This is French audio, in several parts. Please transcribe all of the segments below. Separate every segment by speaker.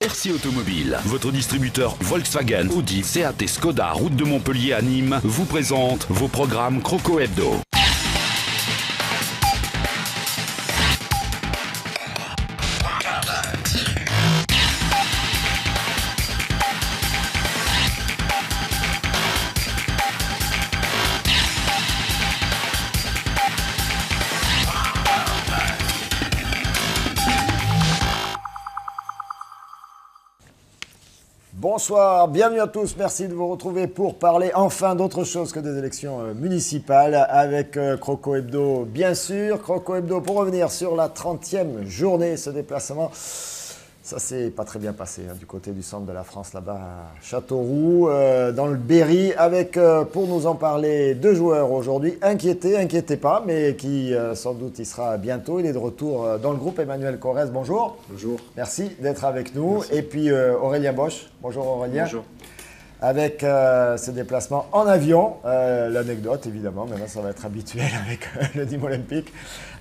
Speaker 1: RC Automobile, votre distributeur Volkswagen, Audi, Seat et Skoda, route de Montpellier à Nîmes, vous présente vos programmes Croco Hebdo.
Speaker 2: Bonsoir, bienvenue à tous, merci de vous retrouver pour parler enfin d'autre chose que des élections municipales avec Croco Hebdo, bien sûr. Croco Hebdo pour revenir sur la 30e journée, ce déplacement. Ça s'est pas très bien passé du côté du centre de la France, là-bas à Châteauroux, dans le Berry, avec, pour nous en parler, deux joueurs aujourd'hui, inquiétez pas, mais qui sans doute y sera bientôt. Il est de retour dans le groupe, Emmanuel Corrèze, bonjour.
Speaker 3: Bonjour.
Speaker 2: Merci d'être avec nous. Merci. Et puis Aurélien Bosch, bonjour Aurélien.
Speaker 3: Bonjour.
Speaker 2: Avec ce déplacement en avion, l'anecdote évidemment, maintenant ça va être habituel avec le Nîmes Olympique.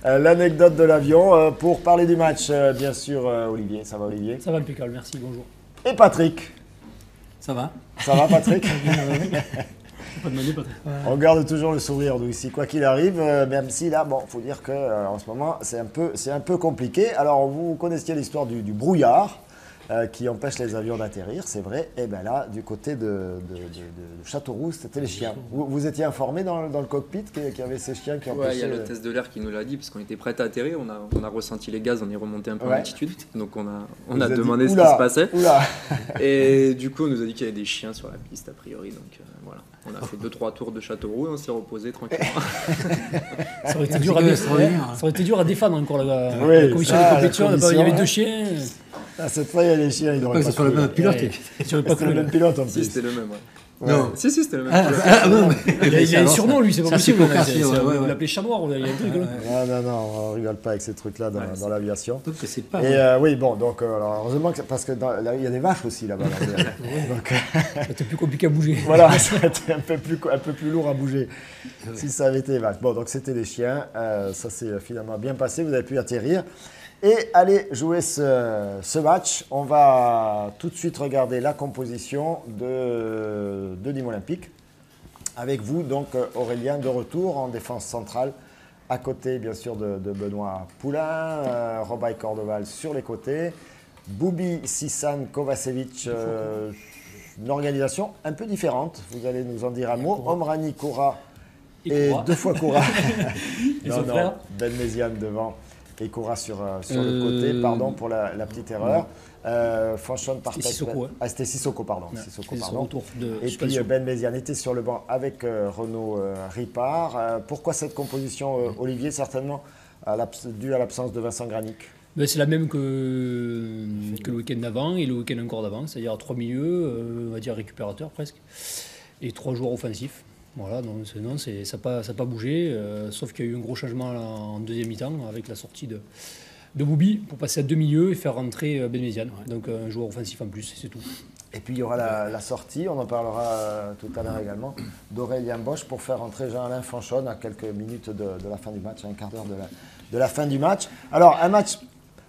Speaker 2: L'anecdote de l'avion pour parler du match, bien sûr, Olivier. Ça va Olivier?
Speaker 4: Ça va impeccable, merci, bonjour.
Speaker 2: Et Patrick?
Speaker 4: Ça va?
Speaker 2: Ça va Patrick?
Speaker 4: Pas demander, Patrick.
Speaker 2: On garde toujours le sourire nous ici, quoi qu'il arrive, même si là, bon, faut dire que en ce moment c'est un peu compliqué. Alors vous connaissiez l'histoire du brouillard. Qui empêche les avions d'atterrir, c'est vrai. Et bien là, du côté de Châteauroux, c'était les chiens. Vous étiez informé dans le cockpit qu'il y avait ces chiens qui empêchaient...
Speaker 3: Oui, il y a le test de l'air qui nous l'a dit, parce qu'on était prêt à atterrir, on a ressenti les gaz, on est remonté un peu en altitude, donc on a demandé ce qui se passait. Et du coup, on nous a dit qu'il y avait des chiens sur la piste, a priori, donc voilà. On a fait 2-3 tours de Châteauroux et on s'est reposé tranquillement.
Speaker 4: Ça aurait été dur à défendre encore la commission de compétition. Il y avait deux chiens.
Speaker 2: Cette fois, il y a les chiens.
Speaker 5: C'est sur le même pilote.
Speaker 2: C'est le même pilote en plus.
Speaker 3: Si, c'était le même, ouais.
Speaker 5: Non.
Speaker 3: Si, c'était le même pilote.
Speaker 4: Il a un surnom, lui, c'est pas possible. Vous l'appelez chat noir, il y a un truc.
Speaker 2: Non, on rigole pas avec ces trucs-là dans l'aviation.
Speaker 5: Donc, c'est pas.
Speaker 2: Et oui, bon, donc, alors, heureusement, parce que il y a des vaches aussi là-bas.
Speaker 4: Donc, c'était plus compliqué à bouger.
Speaker 2: Voilà, c'était un peu plus lourd à bouger si ça avait été les vaches. Bon, donc c'était les chiens. Ça s'est finalement bien passé. Vous avez pu atterrir. Et allez jouer ce match. On va tout de suite regarder la composition de Nîmes Olympique. Avec vous, donc Aurélien, de retour en défense centrale, à côté bien sûr de Benoît Poulain, Robaï Cordoval sur les côtés, Boubi, Sissan, Kovacevic, une organisation un peu différente. Vous allez nous en dire un mot. Omrani, Koura et deux fois Koura. non, Ben Méziane devant. Et Koura sur le côté, pardon pour la petite erreur. Fanchon par tête. C'était Sissoko, pardon. Ouais, Sissoko, pardon. Et puis Ben Méziane était sur le banc avec Renaud Ripard. Pourquoi cette composition, Olivier, certainement due à l'absence de Vincent Granic?
Speaker 4: C'est la même que le week-end d'avant et le week-end encore d'avant, c'est-à-dire 3 milieux, on va dire récupérateurs presque, et 3 joueurs offensifs. Voilà, donc non, ça n'a pas bougé, sauf qu'il y a eu un gros changement en deuxième mi-temps avec la sortie de Boubi pour passer à 2 milieux et faire rentrer Ben Méziane. Donc un joueur offensif en plus, c'est tout. Et puis il y aura la sortie, on en parlera tout à l'heure également, d'Aurélien Bosch pour faire rentrer Jean-Alain Fanchon à quelques minutes de la fin du match, à un quart d'heure de la fin du match. Alors un match,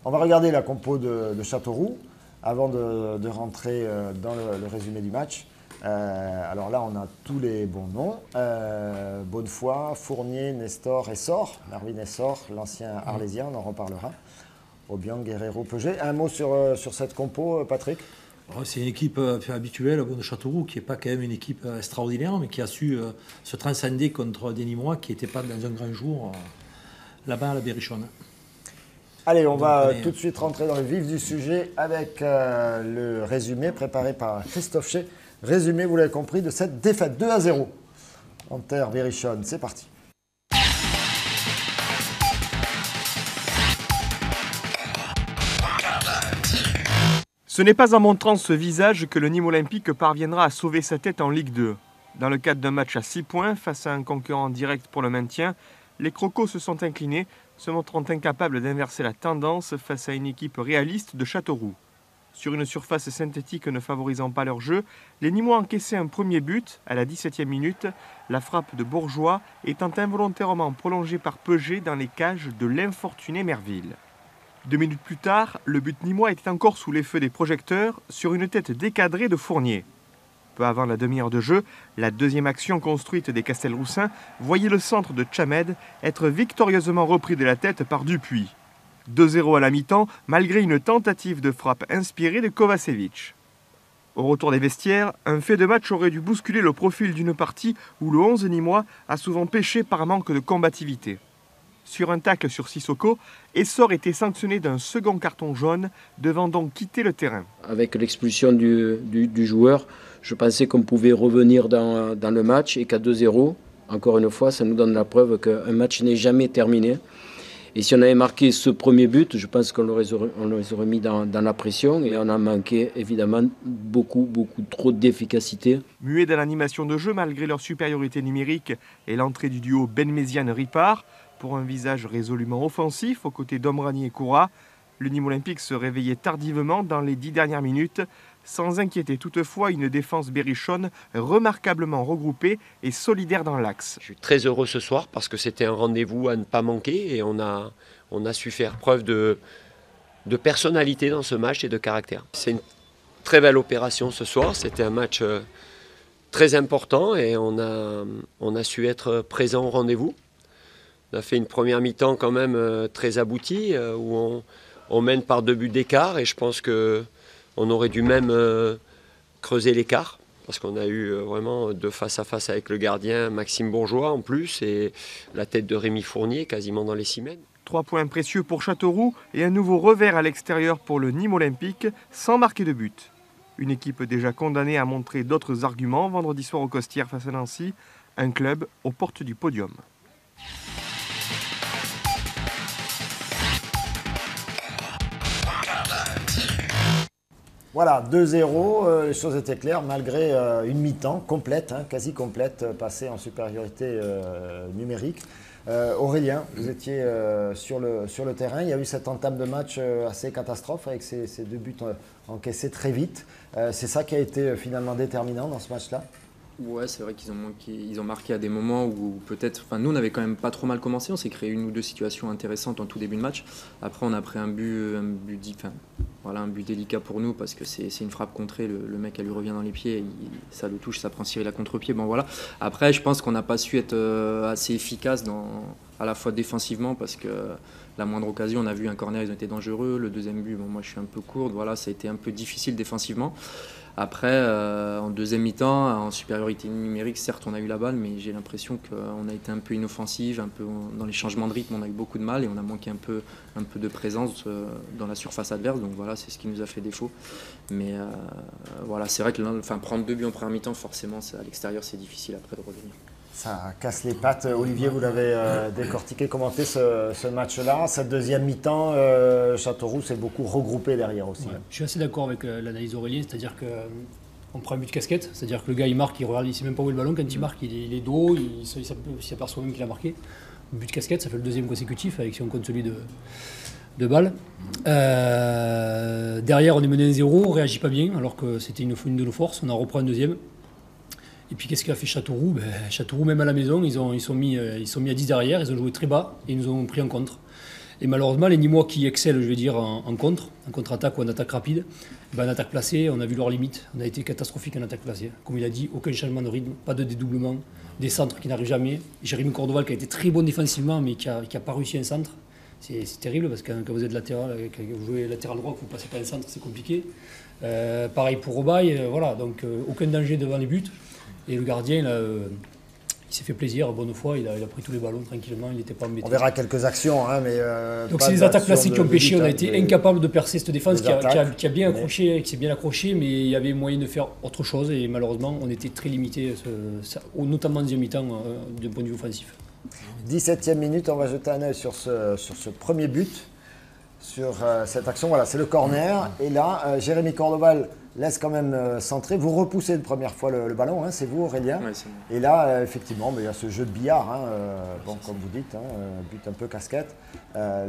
Speaker 4: on va regarder la compo de Châteauroux avant de rentrer dans le résumé du match. Alors là, on a tous les bons noms. Bonnefoy, Fournier, Nestor, Essor. Marvin Essor, l'ancien Arlésien, on en reparlera. Obiang, Guerrero, Peugeot. Un mot sur cette compo, Patrick?
Speaker 5: C'est une équipe habituelle de Châteauroux, qui n'est pas quand même une équipe extraordinaire, mais qui a su se transcender contre des Nîmois qui n'étaient pas dans un grand jour là-bas à la Berrichonne.
Speaker 2: Allez, on va tout de suite rentrer dans le vif du sujet avec le résumé préparé par Christophe Chez. Résumé, vous l'avez compris, de cette défaite 2-0 en terre Berrichonne. C'est parti.
Speaker 6: Ce n'est pas en montrant ce visage que le Nîmes Olympique parviendra à sauver sa tête en Ligue 2. Dans le cadre d'un match à 6 points face à un concurrent direct pour le maintien, les Crocos se sont inclinés, se montrant incapables d'inverser la tendance face à une équipe réaliste de Châteauroux. Sur une surface synthétique ne favorisant pas leur jeu, les Nîmois encaissaient un premier but à la 17e minute, la frappe de Bourgeois étant involontairement prolongée par Peugeot dans les cages de l'infortuné Merville. 2 minutes plus tard, le but nîmois était encore sous les feux des projecteurs sur une tête décadrée de Fournier. Peu avant la demi-heure de jeu, la deuxième action construite des Castelroussins voyait le centre de Tchamed être victorieusement repris de la tête par Dupuis. 2-0 à la mi-temps, malgré une tentative de frappe inspirée de Kovacevic. Au retour des vestiaires, un fait de match aurait dû bousculer le profil d'une partie où le 11 nîmois a souvent péché par manque de combativité. Sur un tacle sur Sissoko, Essor était sanctionné d'un second carton jaune, devant donc quitter le terrain.
Speaker 7: Avec l'expulsion du joueur, je pensais qu'on pouvait revenir dans le match et qu'à 2-0, encore une fois, ça nous donne la preuve qu'un match n'est jamais terminé. Et si on avait marqué ce premier but, je pense qu'on les aurait mis dans la pression et on a manqué évidemment beaucoup trop d'efficacité.
Speaker 6: Muets dans l'animation de jeu malgré leur supériorité numérique et l'entrée du duo Ben-Méziane-Ripard, pour un visage résolument offensif aux côtés d'Omrani et Koura, le Nîmes Olympique se réveillait tardivement dans les 10 dernières minutes, sans inquiéter toutefois une défense berrichonne remarquablement regroupée et solidaire dans l'axe.
Speaker 8: Je suis très heureux ce soir parce que c'était un rendez-vous à ne pas manquer et on a su faire preuve de personnalité dans ce match et de caractère. C'est une très belle opération ce soir, c'était un match très important et on a su être présent au rendez-vous. On a fait une première mi-temps quand même très aboutie où on mène par 2 buts d'écart et je pense qu'on aurait dû même creuser l'écart parce qu'on a eu vraiment 2 face-à-face avec le gardien Maxime Bourgeois en plus et la tête de Rémi Fournier quasiment dans les 6 mètres.
Speaker 6: 3 points précieux pour Châteauroux et un nouveau revers à l'extérieur pour le Nîmes Olympique sans marquer de but. Une équipe déjà condamnée à montrer d'autres arguments vendredi soir au Costières face à Nancy, un club aux portes du podium.
Speaker 2: Voilà, 2-0, les choses étaient claires malgré une mi-temps complète, quasi complète, passée en supériorité numérique. Aurélien, vous étiez sur le terrain, il y a eu cette entame de match assez catastrophe avec ces 2 buts encaissés très vite. C'est ça qui a été finalement déterminant dans ce match-là ?
Speaker 3: Ouais, c'est vrai qu'ils ont marqué à des moments où peut-être... Enfin, nous, on avait quand même pas trop mal commencé. On s'est créé 1 ou 2 situations intéressantes en tout début de match. Après, on a pris un but délicat pour nous parce que c'est une frappe contrée. Le mec, elle lui revient dans les pieds. Ça le touche, ça prend Cyril à contre-pied. Bon, voilà. Après, je pense qu'on n'a pas su être assez efficace à la fois défensivement parce que la moindre occasion, on a vu un corner, ils ont été dangereux. Le deuxième but, bon, moi, je suis un peu courte. Voilà, ça a été un peu difficile défensivement. Après, en deuxième mi-temps, en supériorité numérique, certes, on a eu la balle, mais j'ai l'impression qu'on a été un peu inoffensif, un peu dans les changements de rythme, on a eu beaucoup de mal et on a manqué un peu de présence dans la surface adverse. Donc voilà, c'est ce qui nous a fait défaut. Mais voilà, c'est vrai que prendre 2 buts en première mi-temps, forcément, à l'extérieur, c'est difficile après de revenir.
Speaker 2: Ça casse les pattes. Olivier, vous l'avez décortiqué, commenté ce match-là. Cette deuxième mi-temps, Châteauroux s'est beaucoup regroupé derrière aussi.
Speaker 4: Ouais, je suis assez d'accord avec l'analyse d'Aurélien, c'est-à-dire qu'on prend un but de casquette, c'est-à-dire que le gars il marque, il regarde, il ne sait même pas où est le ballon, quand il marque, il est dos, il s'aperçoit même qu'il a marqué. Un but de casquette, ça fait le 2e consécutif, avec si on compte celui de balle. Derrière, on est mené 1-0, on ne réagit pas bien, alors que c'était une de nos forces, on en reprend un deuxième. Et puis qu'est-ce qu'a fait Châteauroux ? Châteauroux, même à la maison, ils sont mis à 10 derrière, ils ont joué très bas et ils nous ont pris en contre. Et malheureusement, les Nîmois qui excellent, je vais dire, en contre-attaque ou en attaque rapide, en attaque placée, on a vu leurs limites. On a été catastrophique en attaque placée. Comme il a dit, aucun changement de rythme, pas de dédoublement, des centres qui n'arrivent jamais. Jérémy Cordoval qui a été très bon défensivement, mais qui a pas réussi un centre. C'est terrible parce que quand vous êtes latéral, quand vous jouez latéral droit, que vous ne passez pas un centre, c'est compliqué. Pareil pour Robaille, voilà, donc aucun danger devant les buts. Et le gardien, il s'est fait plaisir, bonne foi, il a pris tous les ballons tranquillement, il n'était pas embêté.
Speaker 2: On verra quelques actions, mais...
Speaker 4: Donc c'est les attaques placées qui ont pêché, on a été incapable de percer cette défense qui a bien accroché, qui s'est bien accroché, mais il y avait moyen de faire autre chose et malheureusement on était très limité, notamment en deuxième mi-temps, d'un point de vue offensif.
Speaker 2: 17e minute, on va jeter un œil sur ce premier but, sur cette action. Voilà, c'est le corner. Et là, Jérémy Cordoval laisse quand même centrer. Vous repoussez une première fois le ballon, c'est vous Aurélien.
Speaker 3: Ouais, c'est bon.
Speaker 2: Et là, effectivement, il y a ce jeu de billard, comme vous dites, but un peu casquette.
Speaker 4: Ça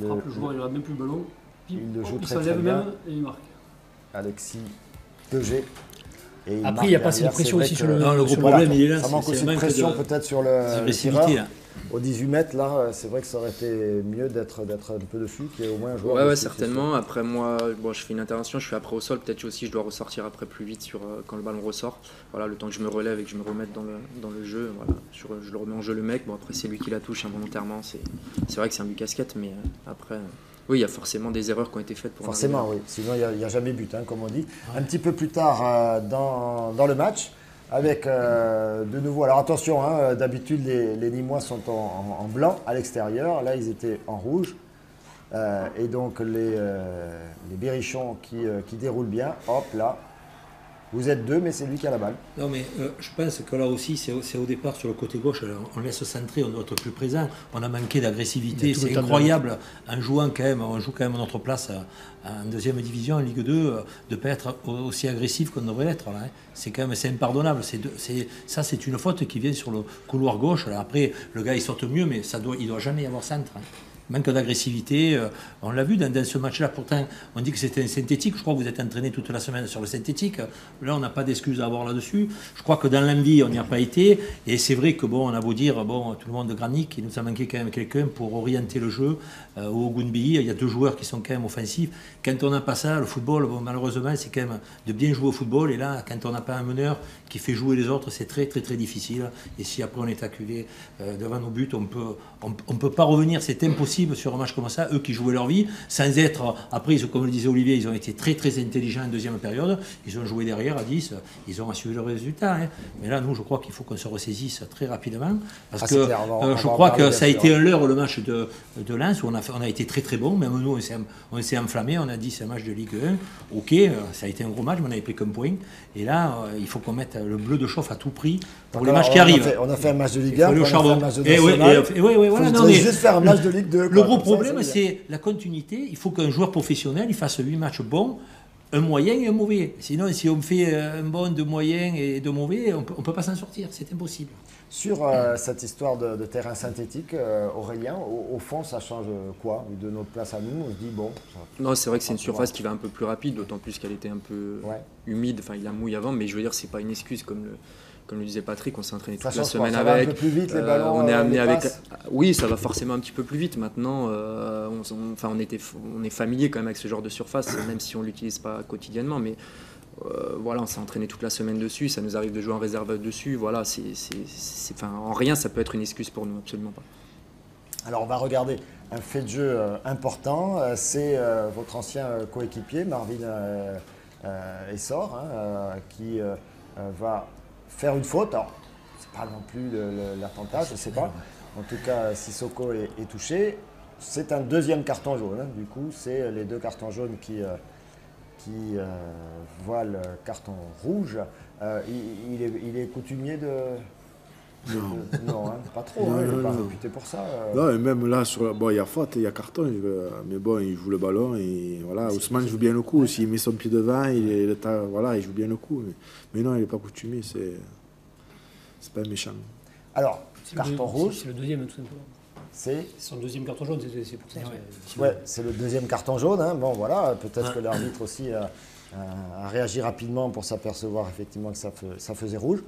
Speaker 4: frappe le joueur, il n'a même plus le ballon.
Speaker 2: Il le joue
Speaker 4: il
Speaker 2: très
Speaker 4: s'enlève
Speaker 2: bien.
Speaker 4: même et il marque.
Speaker 2: Alexis Peuget. Et
Speaker 4: après, il n'y a pas assez de pression aussi sur le...
Speaker 5: Non, le gros problème, il est là.
Speaker 2: Ça manque aussi de pression peut-être sur le tireur. Au 18 mètres, là, c'est vrai que ça aurait été mieux d'être un peu dessus, qu'il y ait au moins un joueur.
Speaker 3: Ouais, certainement. Après, moi, je fais une intervention, je suis après au sol. Peut-être aussi, je dois ressortir après plus vite quand le ballon ressort. Voilà, le temps que je me relève et que je me remette dans le jeu. Voilà, je le remets en jeu le mec. Bon, après, c'est lui qui la touche involontairement. C'est vrai que c'est un but casquette, mais après. Oui, il y a forcément des erreurs qui ont été faites pour
Speaker 2: forcément, oui. Sinon, il n'y a jamais but, hein, comme on dit. Ouais. Un petit peu plus tard dans le match, avec de nouveau... Alors attention, hein, d'habitude, les Nîmois sont en blanc à l'extérieur. Là, ils étaient en rouge. Et donc, les Berrichons qui déroulent bien. Hop, là. Vous êtes deux, mais c'est lui qui a la balle.
Speaker 5: Non, mais je pense que là aussi, c'est au départ sur le côté gauche, on laisse centrer, on doit être plus présent. On a manqué d'agressivité, c'est incroyable. On joue quand même notre place en deuxième division, en Ligue 2, de ne pas être aussi agressif qu'on devrait être. Là, hein. C'est impardonnable. Ça, c'est une faute qui vient sur le couloir gauche. Là, après, le gars, il saute mieux, mais il ne doit jamais y avoir centre. Hein. Manque d'agressivité, on l'a vu dans ce match-là. Pourtant, on dit que c'était un synthétique. Je crois que vous êtes entraîné toute la semaine sur le synthétique. Là, on n'a pas d'excuses à avoir là-dessus. Je crois que dans l'envie, on n'y a pas été. Et c'est vrai que on a beau dire, tout le monde de Granic, il nous a manqué quand même quelqu'un pour orienter le jeu. Au Gunby, il y a deux joueurs qui sont quand même offensifs. Quand on n'a pas ça, le football, malheureusement, c'est quand même de bien jouer au football. Et là, quand on n'a pas un meneur qui fait jouer les autres, c'est très, très, très difficile. Et si après on est acculé devant nos buts, on peut pas revenir. C'est impossible sur un match comme ça, eux qui jouaient leur vie, sans être, après, comme le disait Olivier, ils ont été très très intelligents en deuxième période, ils ont joué derrière à 10, ils ont assuré le résultat. Hein. Mais là, nous, je crois qu'il faut qu'on se ressaisisse très rapidement, parce que je crois que ça a été un leurre le match de Lens, où on a été très très bon, même nous, on s'est enflammé, on a dit c'est un match de Ligue 1, ok, ça a été un gros match, mais on n'avait pris qu'un point, et là, il faut qu'on mette le bleu de chauffe à tout prix pour les matchs qui arrivent.
Speaker 2: On a fait un match de Ligue 1, on a fait un match de
Speaker 5: National,
Speaker 2: juste faire un match de Ligue 2.
Speaker 5: Le gros problème, c'est la continuité. Il faut qu'un joueur professionnel il fasse 8 matchs bons, un moyen et un mauvais. Sinon, si on fait un bon, deux moyens et deux mauvais, on ne peut pas s'en sortir. C'est impossible.
Speaker 2: Sur cette histoire de terrain synthétique, Aurélien, au fond, ça change quoi de notre place à nous? On se dit, bon...
Speaker 3: Non, c'est vrai que c'est une surface qui va un peu plus rapide, d'autant plus qu'elle était un peu humide. Enfin, il a mouillé avant, mais je veux dire, c'est pas une excuse comme le disait Patrick, on s'est entraîné toute la semaine
Speaker 2: avec. Ça va un peu plus vite, les ballons,
Speaker 3: on est amené avec. Oui, ça va forcément un petit peu plus vite. Maintenant, on est familier quand même avec ce genre de surface, même si on l'utilise pas quotidiennement. Mais voilà, on s'est entraîné toute la semaine dessus. Ça nous arrive de jouer en réserve dessus. Voilà, en rien, ça peut être une excuse pour nous, absolument pas.
Speaker 2: Alors, on va regarder un fait de jeu important. C'est votre ancien coéquipier, Marvin Essor, qui va faire une faute. Alors, c'est pas non plus l'attentat, je ne sais pas. En tout cas, Sissoko est touché. C'est un deuxième carton jaune. Hein. Du coup, c'est les deux cartons jaunes qui voient le carton rouge. Il est coutumier de... Non, hein, pas trop. Non, il n'est pas réputé pour ça.
Speaker 9: Non, et même là, il y a faute, il y a carton. Mais bon, il joue le ballon. Et voilà, Ousmane joue bien le coup. S'il met son pied devant, il joue bien le coup. Mais non, il n'est pas coutumier. C'est pas méchant.
Speaker 2: Alors, carton rouge.
Speaker 4: C'est le deuxième, tout simplement. C'est son deuxième carton jaune, c'est pour ça.
Speaker 2: Ouais, c'est le deuxième carton jaune. Hein. Bon, voilà, peut-être que l'arbitre aussi a réagi rapidement pour s'apercevoir effectivement que ça faisait rouge.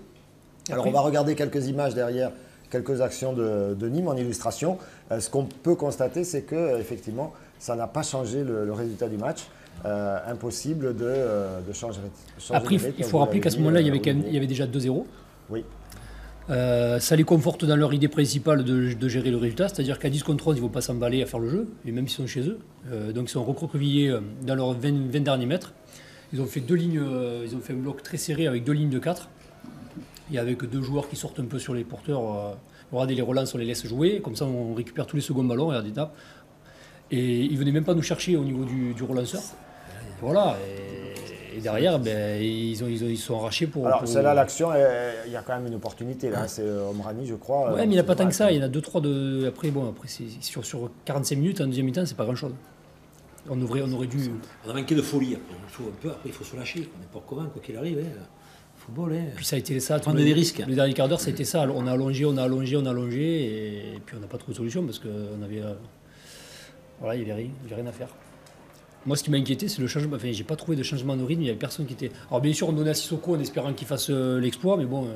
Speaker 2: Alors, on va regarder quelques images derrière, quelques actions de Nîmes en illustration. Ce qu'on peut constater, c'est qu'effectivement, ça n'a pas changé le résultat du match. Impossible de changer.
Speaker 4: Après, il faut rappeler qu'à ce moment-là, il y avait déjà 2-0.
Speaker 2: Oui.
Speaker 4: Ça les conforte dans leur idée principale de gérer le résultat, c'est-à-dire qu'à 10 contre 11, ils ne vont pas s'emballer à faire le jeu, et même s'ils sont chez eux. Donc, ils sont recroquevillés dans leurs 20 derniers mètres. Ils ont fait ils ont fait un bloc très serré avec 2 lignes de 4. Et avec 2 joueurs qui sortent un peu sur les porteurs, regardez les relances, on les laisse jouer, comme ça on récupère tous les seconds ballons, regardez, et ils ne venaient même pas nous chercher au niveau du relanceur. Voilà, et derrière, ils sont arrachés pour...
Speaker 2: Alors celle-là, l'action, il y a quand même une opportunité, là, c'est Omrani, je crois.
Speaker 4: Oui, mais il n'y a pas tant que ça, il y en a 2-3 Après, sur 45 minutes, en deuxième mi-temps, c'est pas grand-chose. On aurait dû...
Speaker 5: On a manqué de folie, après il faut se lâcher, n'importe comment, quoi qu'il arrive. Football,
Speaker 4: puis ça a été ça,
Speaker 5: prendre des risques.
Speaker 4: Le dernier quart d'heure, ça a été ça. On a allongé, et puis on n'a pas trouvé de solution parce qu'on avait... voilà, il n'y avait rien à faire. Moi, ce qui m'a inquiété, c'est le changement. Enfin, j'ai pas trouvé de changement de rythme. Il y avait personne qui était. Alors, bien sûr, on donnait à Sissoko en espérant qu'il fasse l'exploit, mais bon,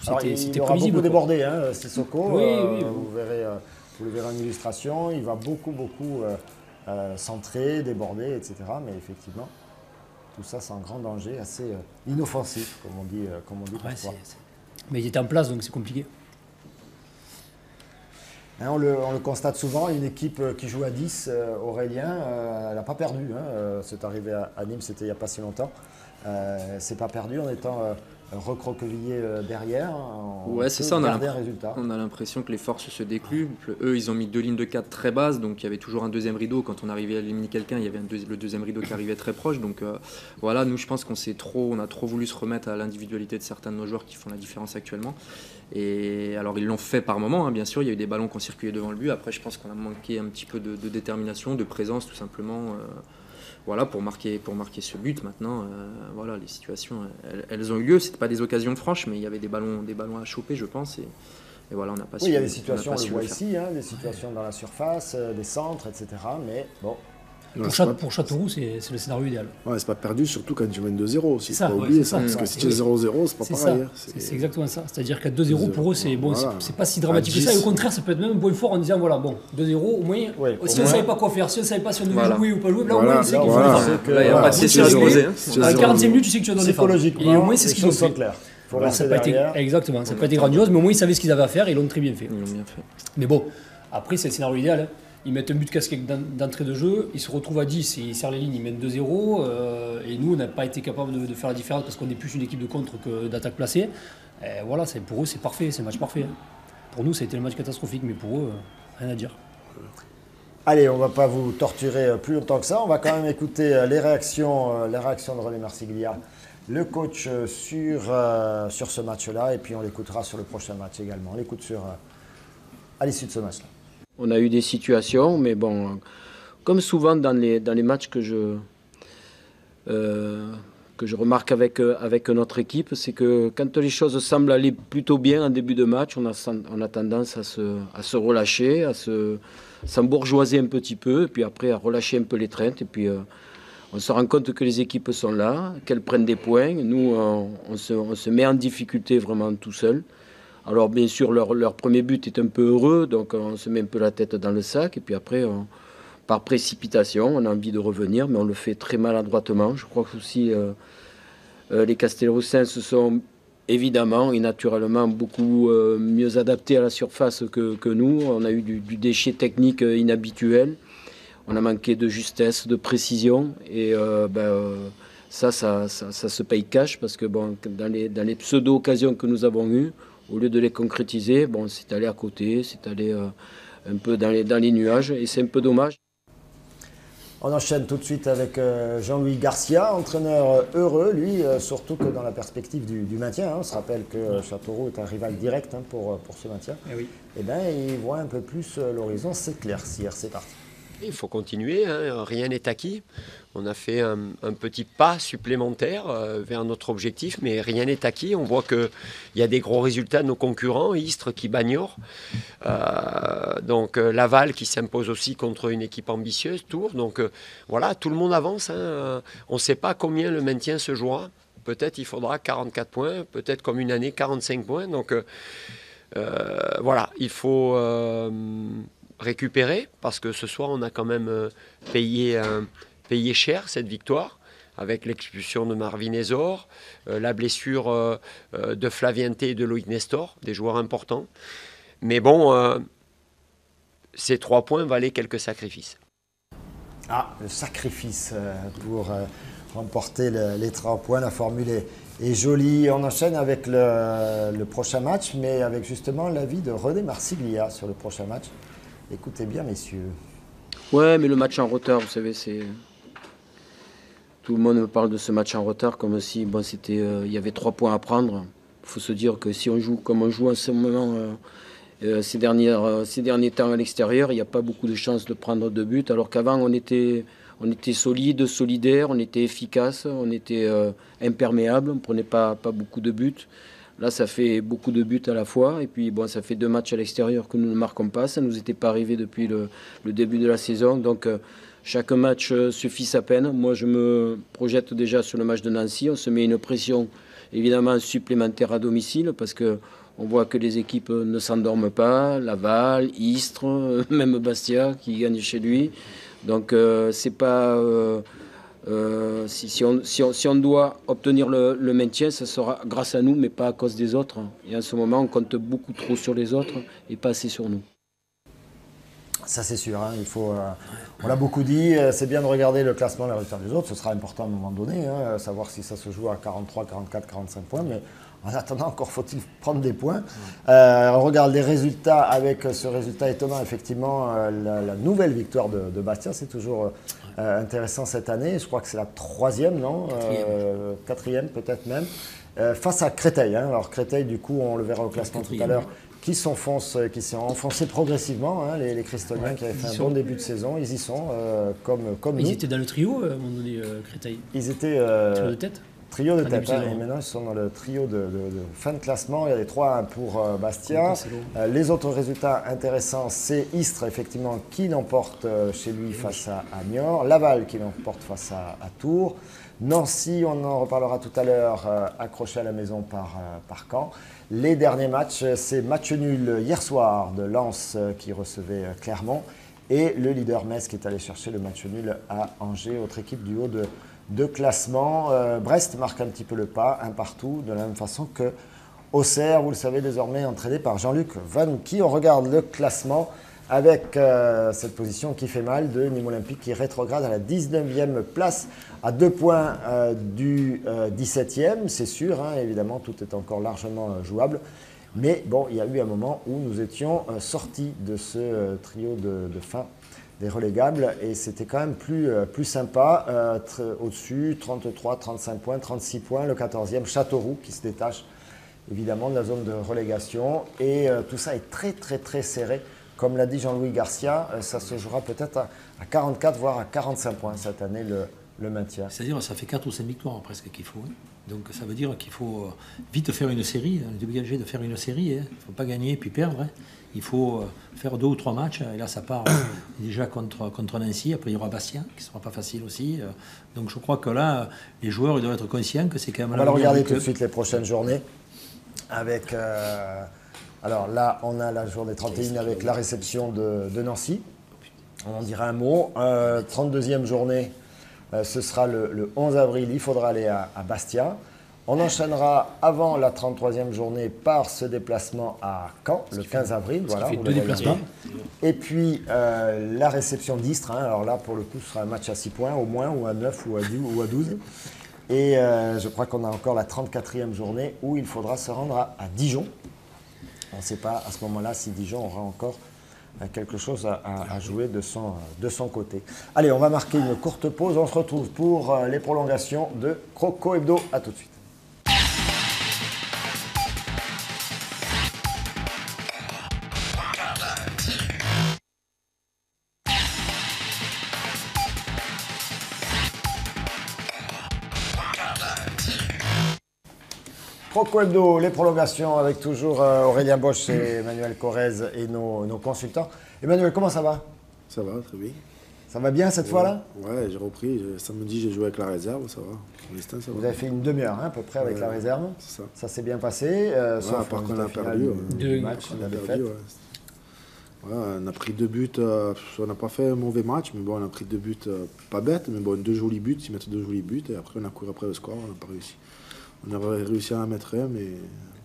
Speaker 4: c'était prévisible.
Speaker 2: Il aura beaucoup débordé, hein, Sissoko.
Speaker 4: Oui.
Speaker 2: Vous le verrez en illustration. Il va beaucoup centrer, déborder, etc. Mais effectivement, tout ça, c'est un grand danger, assez inoffensif, comme on dit parfois.
Speaker 4: Mais il était en place, donc c'est compliqué.
Speaker 2: Hein, on le constate souvent, une équipe qui joue à 10, Aurélien, elle n'a pas perdu. Hein, c'est arrivé à Nîmes, c'était il n'y a pas si longtemps. C'est pas perdu en étant recroquevillé derrière.
Speaker 3: Ouais, c'est ça,
Speaker 2: résultat.
Speaker 3: On a l'impression que les forces se décluent. Eux, ils ont mis 2 lignes de 4 très basses, donc il y avait toujours un deuxième rideau. Quand on arrivait à éliminer quelqu'un, il y avait le deuxième rideau qui arrivait très proche. Donc voilà, nous, je pense on a trop voulu se remettre à l'individualité de certains de nos joueurs qui font la différence actuellement. Et alors, ils l'ont fait par moment, hein, bien sûr. Il y a eu des ballons qui ont circulé devant le but. Après, je pense qu'on a manqué un petit peu de détermination, de présence, tout simplement. Voilà, pour marquer ce but. Maintenant, voilà, les situations, elles ont eu lieu. C'était pas des occasions franches, mais il y avait des ballons à choper, je pense. Et voilà, on n'a pas su.
Speaker 2: Oui, il y a des situations, on le voit ici, hein, des situations dans la surface, des centres, etc. Mais bon.
Speaker 4: Pour Châteauroux, c'est le scénario idéal.
Speaker 9: Ouais, c'est pas perdu, surtout quand tu mènes 2-0.
Speaker 4: C'est ça,
Speaker 9: pas oublier ça. Parce que si tu es 0-0, c'est pas pareil.
Speaker 4: C'est exactement ça. C'est-à-dire qu'à 2-0, pour eux, c'est bon, c'est pas si dramatique que ça. Et au contraire, ça peut être même un point fort en disant voilà, bon, 2-0, au moins, si on ne savait pas quoi faire, si on ne savait pas si on devait jouer ou pas jouer, là, au moins, on sait qu'il faut le faire.
Speaker 3: Là, il n'y a pas de question à se poser.
Speaker 4: À 45 minutes, tu sais que tu vas donner
Speaker 2: psychologiquement,
Speaker 4: et au moins, c'est ce qu'ils ont fait.
Speaker 2: Voilà,
Speaker 4: ça n'a pas été exactement, ça n'a pas été grandiose, mais au moins, ils savaient ce qu'ils avaient à faire et ils l'ont très bien fait. Mais bon, après, c'est le scénario idéal. Ils mettent un but casqué d'entrée de jeu, ils se retrouvent à 10 et ils serrent les lignes, ils mènent 2-0. Et nous, on n'a pas été capable de faire la différence parce qu'on est plus une équipe de contre que d'attaque placée. Et voilà, pour eux, c'est parfait, c'est un match parfait. Pour nous, ça a été un match catastrophique, mais pour eux, rien à dire.
Speaker 2: Allez, on ne va pas vous torturer plus longtemps que ça. On va quand même écouter les réactions de René Marsiglia, le coach, sur ce match-là. Et puis on l'écoutera sur le prochain match également. On l'écoute à l'issue de ce match-là.
Speaker 7: On a eu des situations, mais bon, comme souvent dans les matchs que je remarque avec notre équipe, c'est que quand les choses semblent aller plutôt bien en début de match, on a tendance à se relâcher, à s'embourgeoiser un petit peu, et puis après à relâcher un peu les treintes. Et puis on se rend compte que les équipes sont là, qu'elles prennent des points. Nous, on se met en difficulté vraiment tout seul. Alors bien sûr, leur premier but est un peu heureux, donc on se met un peu la tête dans le sac. Et puis après, par précipitation, on a envie de revenir, mais on le fait très maladroitement. Je crois que aussi les Castelroussins se sont évidemment et naturellement beaucoup mieux adaptés à la surface que nous. On a eu du déchet technique inhabituel. On a manqué de justesse, de précision. Et ça se paye cash parce que bon, dans les pseudo-occasions que nous avons eues, au lieu de les concrétiser, bon, c'est allé à côté, c'est allé un peu dans les nuages et c'est un peu dommage.
Speaker 2: On enchaîne tout de suite avec Jean-Louis Garcia, entraîneur heureux, lui, surtout que dans la perspective du maintien. On se rappelle que Châteauroux est un rival direct pour ce maintien.
Speaker 4: Et oui.
Speaker 2: Eh bien, il voit un peu plus l'horizon s'éclaircir. C'est parti.
Speaker 8: Il faut continuer, hein, rien n'est acquis. On a fait un petit pas supplémentaire vers notre objectif, mais rien n'est acquis. On voit qu'il y a des gros résultats de nos concurrents, Istres qui bagnore, donc Laval qui s'impose aussi contre une équipe ambitieuse, Tours. Donc voilà, tout le monde avance. Hein. On ne sait pas combien le maintien se jouera. Peut-être il faudra 44 points, peut-être comme une année 45 points. Donc voilà, il faut récupérer parce que ce soir on a quand même payé cher cette victoire avec l'expulsion de Marvin Ezor, la blessure de Flavien T et de Loïc Nestor, des joueurs importants. Mais bon, ces 3 points valaient quelques sacrifices.
Speaker 2: Ah, le sacrifice pour remporter les 3 points, la formule est jolie. On enchaîne avec le prochain match, mais avec justement l'avis de René Marsiglia sur le prochain match. Écoutez bien, messieurs.
Speaker 7: Ouais, mais le match en retard, vous savez, c'est... Tout le monde me parle de ce match en retard comme si bon, il y avait 3 points à prendre. Il faut se dire que si on joue comme on joue en ce moment, ces derniers temps à l'extérieur, il n'y a pas beaucoup de chances de prendre 2 buts, alors qu'avant on était solide, solidaire, on était efficace, on était imperméable, on ne prenait pas beaucoup de buts. Là, ça fait beaucoup de buts à la fois. Et puis, bon, ça fait 2 matchs à l'extérieur que nous ne marquons pas. Ça ne nous était pas arrivé depuis le début de la saison. Donc, Chaque match suffit sa peine. Moi, je me projette déjà sur le match de Nancy. On se met une pression évidemment supplémentaire à domicile parce qu'on voit que les équipes ne s'endorment pas. Laval, Istres, même Bastia qui gagne chez lui. Donc, c'est pas... si on doit obtenir le maintien, ça sera grâce à nous, mais pas à cause des autres. Et en ce moment, on compte beaucoup trop sur les autres et pas assez sur nous.
Speaker 2: Ça c'est sûr, hein, on l'a beaucoup dit, c'est bien de regarder le classement, les résultats des autres, ce sera important à un moment donné, hein, savoir si ça se joue à 43, 44, 45 points, mais en attendant encore faut-il prendre des points. On regarde les résultats avec ce résultat étonnant, effectivement, la nouvelle victoire de Bastia, c'est toujours intéressant cette année, je crois que c'est la 3e, non, 4e peut-être même, face à Créteil. Hein. Alors Créteil, du coup, on le verra au classement tout à l'heure, qui s'est enfoncé progressivement, hein, les Cristoniens qui avaient fait un bon début de saison, ils y sont, comme nous.
Speaker 4: Ils étaient dans le trio, à un moment donné, Créteil.
Speaker 2: Ils étaient...
Speaker 4: trio de tête.
Speaker 2: Trio de tête, hein, et maintenant ils sont dans le trio de fin de classement, il y a les 3 pour Bastia. Les autres résultats intéressants, c'est Istres, effectivement, qui l'emporte chez lui face à Niort, Laval qui l'emporte face à Tours, Nancy, on en reparlera tout à l'heure, accroché à la maison par Caen. Les derniers matchs, c'est match nul hier soir de Lens qui recevait Clermont et le leader Metz qui est allé chercher le match nul à Angers, autre équipe du haut de classement. Brest marque un petit peu le pas, un partout, de la même façon que Auxerre, vous le savez désormais, entraîné par Jean-Luc Vanucchi. On regarde le classement avec cette position qui fait mal de Nîmes Olympique qui rétrograde à la 19e place à 2 points du 17e, c'est sûr, hein, évidemment tout est encore largement jouable, mais bon, il y a eu un moment où nous étions sortis de ce trio de fin des relégables et c'était quand même plus sympa, au-dessus, 33, 35 points, 36 points, le 14e, Châteauroux qui se détache évidemment de la zone de relégation et tout ça est très très très serré. Comme l'a dit Jean-Louis Garcia, ça se jouera peut-être à 44 voire à 45 points cette année le maintien.
Speaker 5: C'est-à-dire ça fait 4 ou 5 victoires presque qu'il faut. Hein. Donc ça veut dire qu'il faut vite faire une série. On est obligé de faire une série. Il ne faut pas gagner puis perdre. Hein. Il faut faire 2 ou 3 matchs. Et là ça part déjà contre Nancy. Après il y aura Bastia qui ne sera pas facile aussi. Donc je crois que là les joueurs ils doivent être conscients que c'est quand même...
Speaker 2: On va regarder tout de suite les prochaines journées avec... Alors là, on a la journée 31 avec la réception de Nancy. On en dira un mot. 32e journée, ce sera le 11 avril. Il faudra aller à Bastia. On enchaînera avant la 33e journée par ce déplacement à Caen, le 15 avril. Voilà,
Speaker 4: fait 2 déplacements.
Speaker 2: Et puis la réception d'Istres. Hein. Alors là, pour le coup, ce sera un match à 6 points au moins, ou à 9, ou à 12. Et je crois qu'on a encore la 34e journée où il faudra se rendre à Dijon. On ne sait pas à ce moment-là si Dijon aura encore quelque chose à jouer de son côté. Allez, on va marquer une courte pause. On se retrouve pour les prolongations de Croco Hebdo. A tout de suite. Croco Hebdo, les prolongations avec toujours Aurélien Bosch et Emmanuel Corrèze et nos consultants. Emmanuel, comment ça va?
Speaker 9: Ça va, très bien.
Speaker 2: Ça va bien cette fois-là?
Speaker 9: Ouais, j'ai repris. Samedi, j'ai joué avec la réserve, ça va. Pour l'instant, ça va.
Speaker 2: Vous avez fait une demi-heure à peu près avec la réserve.
Speaker 9: C'est ça.
Speaker 2: Ça s'est bien passé.
Speaker 9: Sauf par contre, on a perdu.
Speaker 2: Deux matchs, on a défaite.
Speaker 9: On a pris 2 buts. On n'a pas fait un mauvais match, mais bon, on a pris 2 buts pas bêtes, mais bon, 2 jolis buts. Ils mettent 2 jolis buts et après, on a couru après le score. On n'a pas réussi. On aurait réussi à en mettre un, mais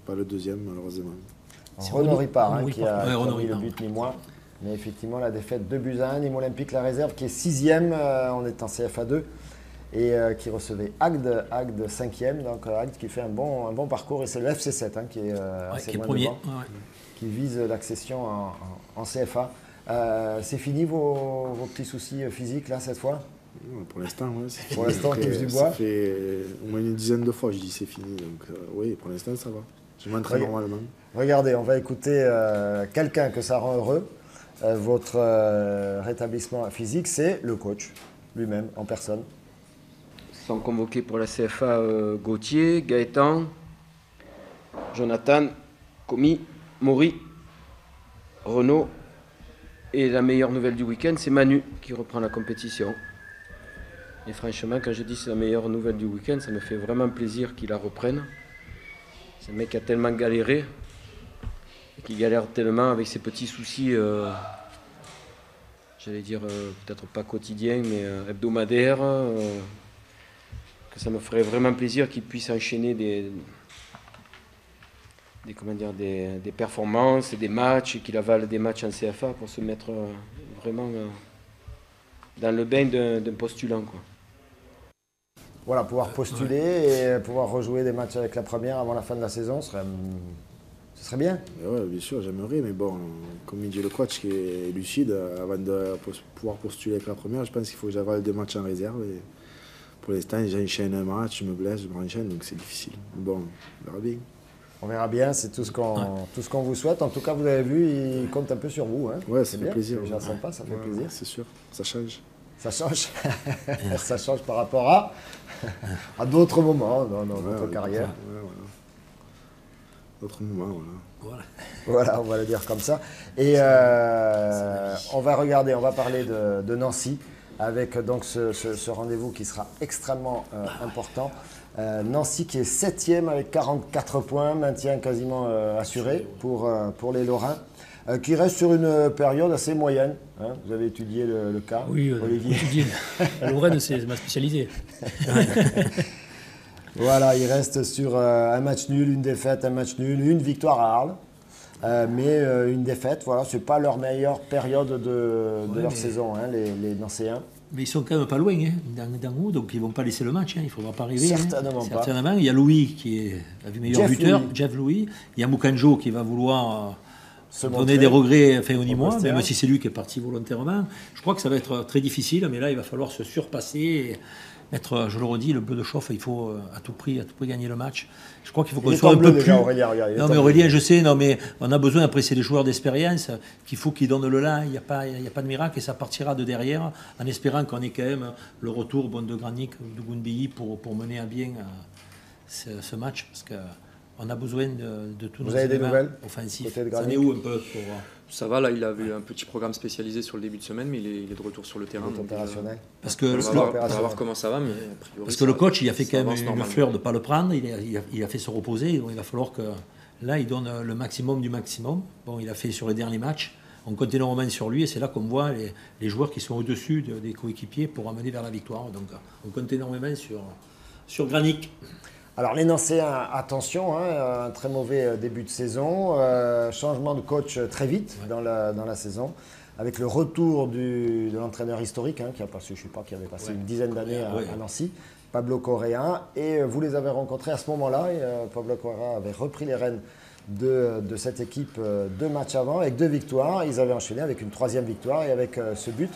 Speaker 9: pas le deuxième, malheureusement.
Speaker 2: Renaud Ripard qui a mis le but, ni moi. Mais effectivement, la défaite 2-1. Nîmes Olympique, la réserve, qui est 6e, on est en CFA2, et qui recevait Agde 5e. Donc Agde qui fait un bon parcours, et c'est le FC7 qui est assez loin devant, qui vise l'accession en CFA. C'est fini vos petits soucis physiques là cette fois?
Speaker 9: Pour l'instant, oui.
Speaker 2: Pour l'instant, touche du bois.
Speaker 9: Ça fait au moins une dizaine de fois que je dis c'est fini. Donc oui, pour l'instant, ça va. Je m'entraîne normalement.
Speaker 2: Regardez, on va écouter quelqu'un que ça rend heureux. Votre rétablissement physique, c'est le coach lui-même, en personne.
Speaker 7: Sont convoqués pour la CFA Gauthier, Gaëtan, Jonathan, Comi, Maury, Renaud, Et la meilleure nouvelle du week-end, c'est Manu qui reprend la compétition. Et franchement, quand je dis c'est la meilleure nouvelle du week-end, ça me fait vraiment plaisir qu'il la reprenne. C'est un mec qui a tellement galéré, et qui galère tellement avec ses petits soucis, j'allais dire peut-être pas quotidiens, mais hebdomadaires, que ça me ferait vraiment plaisir qu'il puisse enchaîner des performances et des matchs, et qu'il avale des matchs en CFA pour se mettre vraiment dans le bain d'un postulant, quoi.
Speaker 2: Voilà, pouvoir postuler et pouvoir rejouer des matchs avec la première avant la fin de la saison, ce serait bien.
Speaker 9: Oui, bien sûr, j'aimerais, mais bon, comme il dit le coach qui est lucide, avant de pouvoir postuler avec la première, je pense qu'il faut que j'avale des matchs en réserve. Et pour l'instant, j'enchaîne un match, je me blesse, je me renchaîne, donc c'est difficile. Bon, on verra bien.
Speaker 2: On verra bien, c'est tout ce qu'on vous souhaite. En tout cas, vous avez vu, il compte un peu sur vous. Hein.
Speaker 9: Ouais, ça fait plaisir.
Speaker 2: C'est déjà sympa, ça fait plaisir.
Speaker 9: C'est sûr, ça change.
Speaker 2: Ça change. Ça change par rapport à d'autres moments dans votre carrière.
Speaker 9: Voilà. D'autres moments, voilà.
Speaker 2: Voilà, on va le dire comme ça. Et on va parler de Nancy, avec donc ce rendez-vous qui sera extrêmement important. Nancy qui est 7e avec 44 points, maintien quasiment assuré pour les Lorrains, qui reste sur une période assez moyenne. Hein. Vous avez étudié le cas,
Speaker 4: oui,
Speaker 2: Olivier.
Speaker 4: Étudié. La Lorraine, c'est ma spécialité.
Speaker 2: Voilà, il reste sur un match nul, une défaite, un match nul, une victoire à Arles. Mais une défaite, voilà, c'est pas leur meilleure période de leur saison, hein, les Nancéens.
Speaker 5: Mais ils sont quand même pas loin, hein, dans haut, donc ils vont pas laisser le match, hein, il ne faudra pas rêver.
Speaker 2: Certainement pas.
Speaker 5: Certainement. Il y a Louis qui est le meilleur buteur, Jeff Louis. Il y a Mukanjo qui va vouloir donner des regrets au Nîmois, même si c'est lui qui est parti volontairement. Je crois que ça va être très difficile, mais là il va falloir se surpasser. Et mettre, je le redis, le bleu de chauffe, il faut à tout prix gagner le match. Je crois qu'il faut qu'on soit un peu plus.
Speaker 2: Aurélien, regarde,
Speaker 5: non mais Aurélien, je sais, non mais on a besoin, après c'est des joueurs d'expérience, qu'il faut qu'ils donnent le là, il n'y a pas de miracle et ça partira de derrière, en espérant qu'on ait quand même le retour de Granic, de Gounbilly pour mener à bien ce match, parce qu'on a besoin de tous nos éléments offensifs. Ça en est où un peu pour...
Speaker 3: Ça va, là, il a eu un petit programme spécialisé sur le début de semaine, mais il est de retour sur le terrain.
Speaker 2: Opérationnel.
Speaker 5: Parce que
Speaker 3: on va voir comment ça va, mais a priori,
Speaker 5: parce que le coach, il a fait quand même une fleur de ne pas le prendre, il a fait se reposer, donc il va falloir que là, il donne le maximum du maximum. Bon, il a fait sur les derniers matchs, on compte énormément sur lui, et c'est là qu'on voit les joueurs qui sont au-dessus des coéquipiers pour amener vers la victoire. Donc on compte énormément sur Granic.
Speaker 2: Alors les Nancéens, attention, hein, un très mauvais début de saison, changement de coach très vite dans la saison, avec le retour de l'entraîneur historique, hein, qui avait passé une dizaine d'années à Nancy, Pablo Correa, et vous les avez rencontrés à ce moment-là, et Pablo Correa avait repris les rênes de cette équipe 2 matchs avant, avec 2 victoires, ils avaient enchaîné avec une 3e victoire, et avec ce but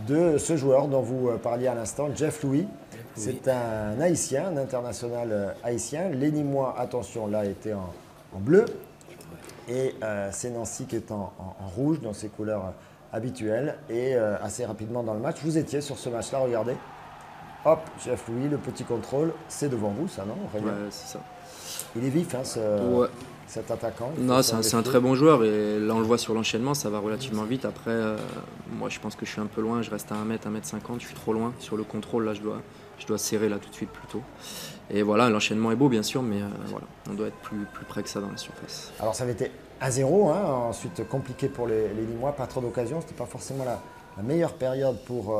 Speaker 2: de ce joueur dont vous parliez à l'instant, Jeff Louis. C'est un haïtien, un international haïtien. Les Nîmois, attention, là, était en bleu. Et c'est Nancy qui est en rouge, dans ses couleurs habituelles. Et assez rapidement dans le match, vous étiez sur ce match-là, regardez. Hop, Jeff Louis, le petit contrôle. C'est devant vous, ça, non?
Speaker 3: Ouais, c'est ça.
Speaker 2: Il est vif, hein, cet attaquant.
Speaker 3: Non, c'est un très bon joueur. Et là, on le voit sur l'enchaînement, ça va relativement vite. Après, moi, je pense que je suis un peu loin. Je reste à 1m, 1m50. Je suis trop loin. Sur le contrôle, là, je dois serrer là tout de suite plutôt. Et voilà, l'enchaînement est beau bien sûr, mais voilà, on doit être plus près que ça dans la surface.
Speaker 2: Alors ça avait été 1-0, hein, ensuite compliqué pour les Nîmois, pas trop d'occasions, c'était pas forcément la meilleure période pour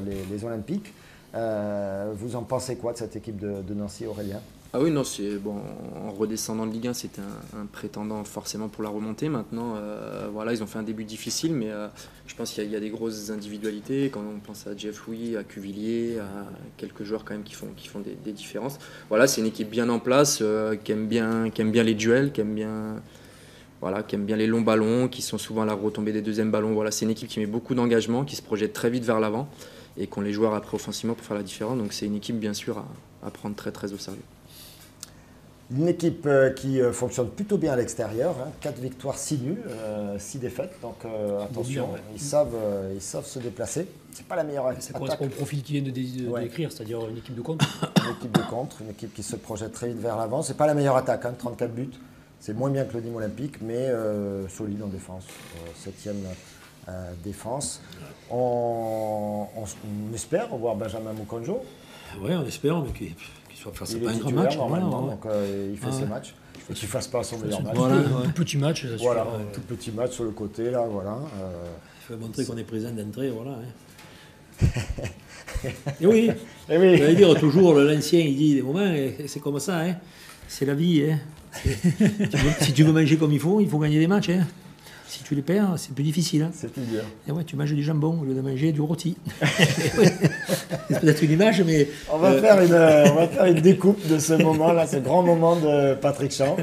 Speaker 2: les Olympiques. Vous en pensez quoi de cette équipe de Nancy, Aurélien?
Speaker 3: Ah oui, non, c'est bon. En redescendant de Ligue 1, c'était un prétendant forcément pour la remontée. Maintenant, voilà, ils ont fait un début difficile, mais je pense qu'il y a des grosses individualités. Quand on pense à Jeff Louis, à Cuvillier, à quelques joueurs quand même qui font des différences. Voilà, c'est une équipe bien en place, qui aime bien les duels, qui aime bien les longs ballons, qui sont souvent à la retombée des deuxièmes ballons. Voilà, c'est une équipe qui met beaucoup d'engagement, qui se projette très vite vers l'avant et qui ont les joueurs après offensivement pour faire la différence. Donc c'est une équipe bien sûr à prendre très très au sérieux.
Speaker 2: Une équipe qui fonctionne plutôt bien à l'extérieur, hein, 4 victoires, 6 nuls, 6 défaites, donc attention, ils savent se déplacer. C'est pas la meilleure attaque.
Speaker 4: Ça correspond au profil qu'il vient de décrire, c'est-à-dire une équipe de contre.
Speaker 2: Une équipe de contre, une équipe qui se projette très vite vers l'avant. C'est pas la meilleure attaque, hein, 34 buts. C'est moins bien que le Nîmes Olympique, mais solide en défense. 7e défense. On espère revoir Benjamin Mukonjo.
Speaker 5: Oui, on espère, mais qu'il soit faire
Speaker 2: pas un grand match. Normalement, donc il fait ses matchs. Et qu'il ne fasse pas son meilleur match.
Speaker 4: Voilà, tout petit match, ça suffit.
Speaker 2: Voilà, tout petit match sur le côté, là, voilà.
Speaker 5: Il faut montrer qu'on est présent d'entrée, voilà. Et oui, vous allez dire toujours, l'ancien, il dit des moments, c'est comme ça, hein. C'est la vie. Hein. Si tu veux manger comme il faut gagner des matchs. Hein. Si tu les perds, c'est plus difficile. Hein.
Speaker 2: C'est plus dur.
Speaker 5: Et ouais, tu manges du jambon au lieu de manger du rôti. C'est peut-être une image, mais...
Speaker 2: On va faire une découpe de ce moment-là, ce grand moment de Patrick Champ.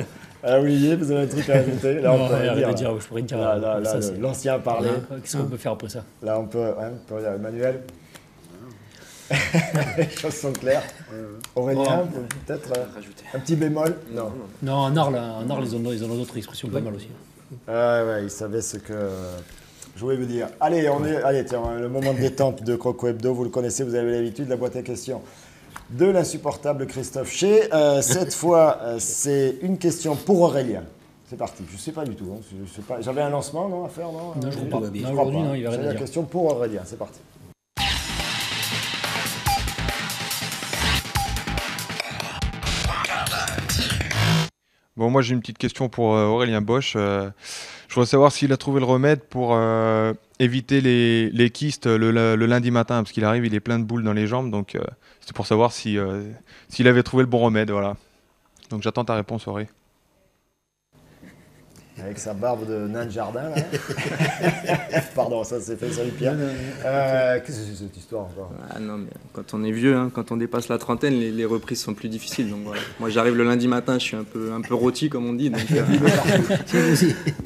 Speaker 2: Olivier, vous avez un truc à ajouter? Là, on peut dire.
Speaker 4: Je pourrais dire.
Speaker 2: L'ancien a parlé.
Speaker 4: Qu'est-ce qu'on peut faire après ça?
Speaker 2: Là, on peut dire Emmanuel. Les choses sont claires. Aurélien, peut-être un petit bémol?
Speaker 4: Non, en art, ils ont d'autres expressions pas mal aussi.
Speaker 2: Ouais, ils savaient ce que je voulais vous dire. Allez, tiens, le moment de détente de Croco Hebdo, vous le connaissez, vous avez l'habitude, la boîte à questions de l'insupportable Christophe Chez. Cette fois, c'est une question pour Aurélien. C'est parti. Je ne sais pas du tout. Hein. J'avais un lancement à faire, non?
Speaker 4: Non, je ne crois pas. Aujourd'hui, non, il va rien dire.
Speaker 2: C'est la question pour Aurélien. C'est parti.
Speaker 6: Bon, moi j'ai une petite question pour Aurélien Bosch. Je voudrais savoir s'il a trouvé le remède pour éviter les kystes le lundi matin, parce qu'il arrive, il est plein de boules dans les jambes, donc c'est pour savoir s'il avait trouvé le bon remède, voilà. Donc j'attends ta réponse, Auré.
Speaker 2: Avec sa barbe de nain de jardin, là. Pardon, ça s'est fait sur les pieds. Qu'est-ce que c'est cette histoire encore?
Speaker 3: Non, mais quand on est vieux, hein, quand on dépasse la trentaine, les reprises sont plus difficiles. Donc voilà. Moi, j'arrive le lundi matin, je suis un peu rôti, comme on dit. Donc,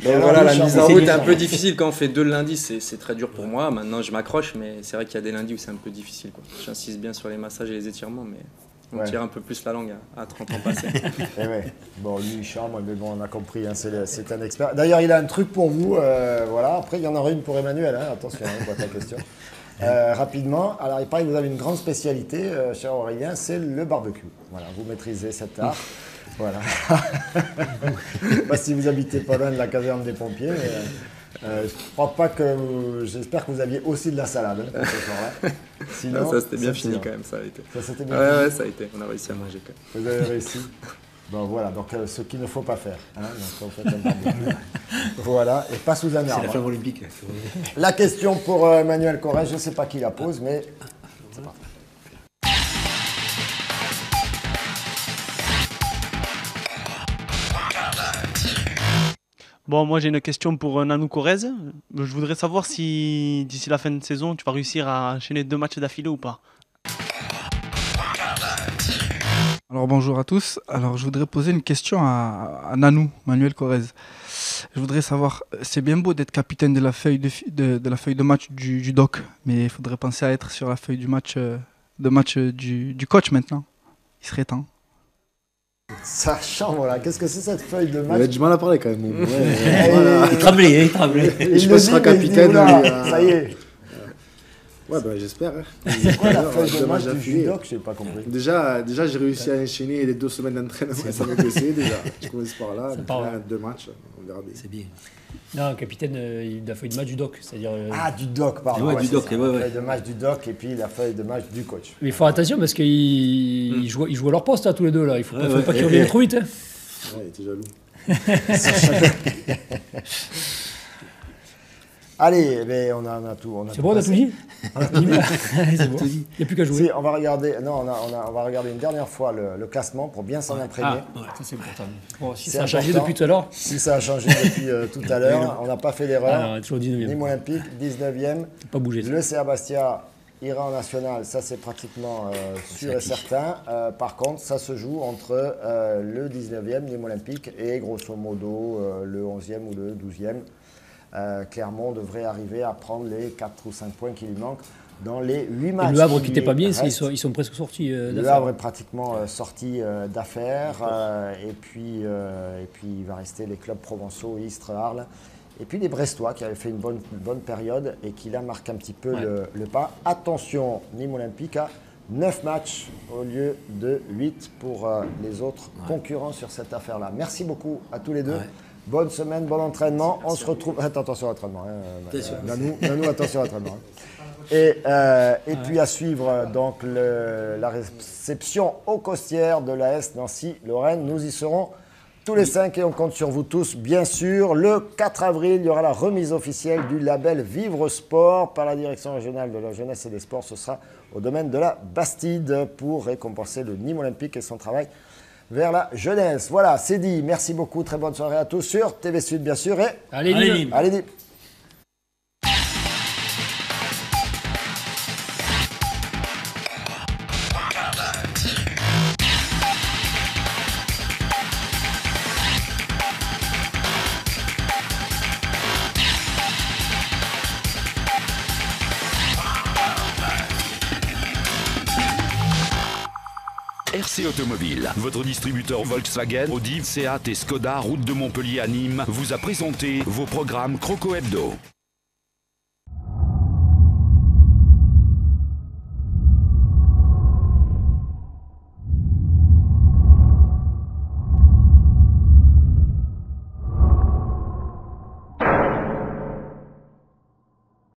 Speaker 3: voilà, la mise en route est un peu difficile. Quand on fait 2 le lundi, c'est très dur pour moi. Maintenant, je m'accroche, mais c'est vrai qu'il y a des lundis où c'est un peu difficile. J'insiste bien sur les massages et les étirements, mais... On tire un peu plus la langue à 30 ans passés.
Speaker 2: Bon, lui, il charme, mais bon, on a compris, hein, c'est un expert. D'ailleurs, il a un truc pour vous. Voilà. Après, il y en aura une pour Emmanuel. Hein, attention, boîte à question. Rapidement, alors il paraît que vous avez une grande spécialité, cher Aurélien, c'est le barbecue. Voilà, vous maîtrisez cet art. Voilà. Je ne sais pas si vous habitez pas loin de la caserne des pompiers, mais je crois pas que j'espère que vous aviez aussi de la salade hein, pour ce soir-là.
Speaker 3: Sinon, ça c'était bien fini quand même, ça a été.
Speaker 2: Ça c'était bien fini.
Speaker 3: Ouais, ça a été. On a réussi à manger quand même.
Speaker 2: Vous avez réussi. Bon voilà, donc ce qu'il ne faut pas faire. Hein, donc, on fait un barbecue. Voilà, et pas sous un arbre.
Speaker 5: C'est la flamme olympique.
Speaker 2: La question pour Emmanuel Corret, je ne sais pas qui la pose, mais c'est parti.
Speaker 10: Bon, moi j'ai une question pour Nanou Corrèze. Je voudrais savoir si d'ici la fin de saison, tu vas réussir à enchaîner 2 matchs d'affilée ou pas.
Speaker 11: Alors bonjour à tous. Alors je voudrais poser une question à Nanou, Manuel Corrèze. Je voudrais savoir, c'est bien beau d'être capitaine de la feuille de match du doc, mais il faudrait penser à être sur la feuille du match du coach maintenant. Il serait temps.
Speaker 2: Sachant, voilà, qu'est-ce que c'est cette feuille de match?
Speaker 9: Il a du mal à parler quand même.
Speaker 5: Il tremblait.
Speaker 9: Je sais pas si sera capitaine.
Speaker 2: Ça y est.
Speaker 9: Ouais, bah j'espère. Hein.
Speaker 2: C'est quoi la feuille de match du judoc? Je n'ai pas compris.
Speaker 9: Déjà j'ai réussi à enchaîner les 2 semaines d'entraînement. Ça m'a blessé déjà. Je commence par là. 2 matchs, on verra bien.
Speaker 5: C'est bien.
Speaker 4: Non, capitaine de la feuille de match du doc, c'est-à-dire...
Speaker 2: du doc, pardon.
Speaker 5: Ouais, du doc,
Speaker 2: la feuille de match du doc et puis la feuille de match du coach.
Speaker 4: Mais il faut attention parce qu'ils jouent à leur poste, là, tous les deux. Là. Il ne faut pas qu'ils reviennent trop vite. Hein.
Speaker 9: Ouais, il était jaloux.
Speaker 2: Allez, mais on a tout.
Speaker 4: C'est bon, on a tout dit. C'est bon. Il n'y a plus qu'à jouer.
Speaker 2: Si, on va regarder une dernière fois le classement pour bien s'en imprégner.
Speaker 4: Ça c'est important. Bon, si ça a changé depuis tout à l'heure.
Speaker 2: Si ça a changé depuis tout à l'heure, on n'a pas fait d'erreur.
Speaker 4: Toujours 19e.
Speaker 2: Nîmes Olympique, 19e.
Speaker 4: Pas bougé.
Speaker 2: Le CA Bastia ira en national, ça c'est pratiquement sûr et certain. Par contre, ça se joue entre le 19e, Nîmes Olympique, et grosso modo le 11e ou le 12e. Clermont devrait arriver à prendre les 4 ou 5 points qui lui manquent dans les 8 matchs.
Speaker 4: Et le Havre qui n'était pas bien, ils sont presque sortis d'affaires.
Speaker 2: Le Havre est pratiquement sorti d'affaires. Et puis il va rester les clubs provençaux, Istres, Arles. Et puis les Brestois qui avaient fait une bonne période et qui là marquent un petit peu le pas. Attention, Nîmes Olympique a 9 matchs au lieu de 8 pour les autres concurrents sur cette affaire-là. Merci beaucoup à tous les deux. Bonne semaine, bon entraînement. On se retrouve. Attention à l'entraînement. Nanou, attention à l'entraînement. Et puis à suivre donc la réception aux Costières de l'AS Nancy-Lorraine. Nous y serons tous les 5 et on compte sur vous tous, bien sûr. Le 4 avril, il y aura la remise officielle du label Vivre Sport par la Direction régionale de la jeunesse et des sports. Ce sera au domaine de la Bastide pour récompenser le Nîmes Olympique et son travail vers la jeunesse. Voilà, c'est dit. Merci beaucoup. Très bonne soirée à tous sur TV Sud, bien sûr. Et
Speaker 4: allez Nîmes.
Speaker 2: Allez Nîmes.
Speaker 1: RC Automobile, votre distributeur Volkswagen, Audi, Seat et Skoda, route de Montpellier à Nîmes, vous a présenté vos programmes Croco Hebdo.